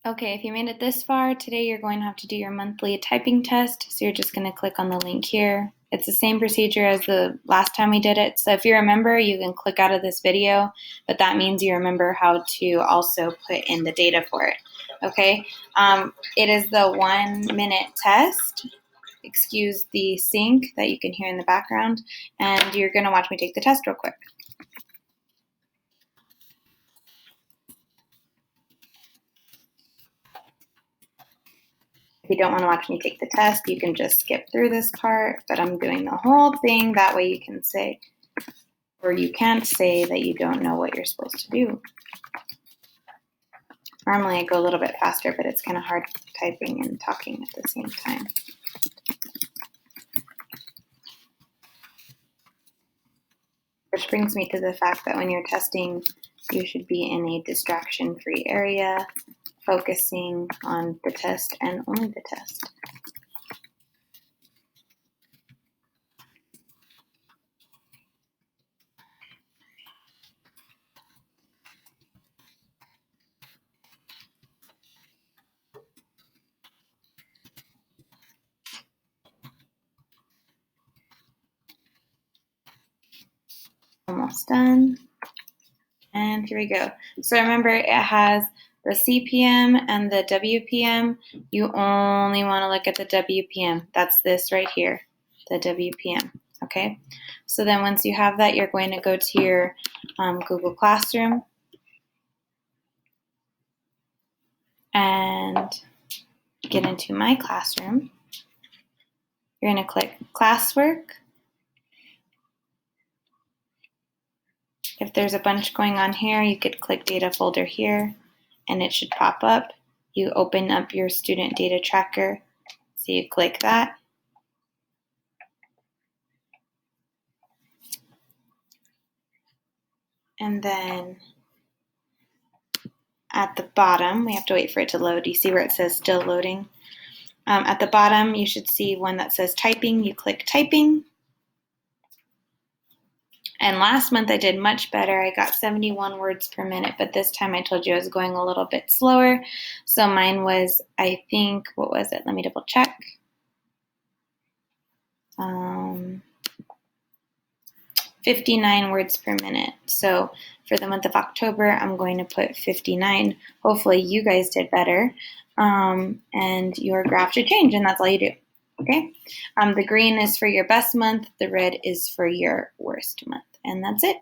Okay, if you made it this far, today you're going to have to do your monthly typing test. So you're just going to click on the link here. It's the same procedure as the last time we did it. So if you remember, you can click out of this video, but that means you remember how to also put in the data for it. Okay, it is the 1 minute test. Excuse the sync that you can hear in the background, and you're going to watch me take the test real quick. If you don't want to watch me take the test, you can just skip through this part, but I'm doing the whole thing. That way you can say, or you can't say that you don't know what you're supposed to do. Normally I go a little bit faster, but it's kind of hard typing and talking at the same time. Which brings me to the fact that when you're testing, you should be in a distraction-free area, focusing on the test and only the test. Almost done. And here we go. So remember, it has the CPM and the WPM. You only want to look at the WPM. That's this right here, the WPM. Okay. So then once you have that, you're going to go to your Google Classroom and get into My Classroom. You're going to click Classwork. If there's a bunch going on here, you could click Data Folder here, and it should pop up. You open up your Student Data Tracker, so you click that. And then at the bottom, we have to wait for it to load. You see where it says still loading? At the bottom, you should see one that says typing. You click typing. And last month I did much better. I got 71 words per minute, but this time I told you I was going a little bit slower. So mine was, I think, what was it? Let me double check. 59 words per minute. So for the month of October, I'm going to put 59. Hopefully you guys did better. And your graph should change, and that's all you do. Okay? The green is for your best month. The red is for your worst month. And that's it.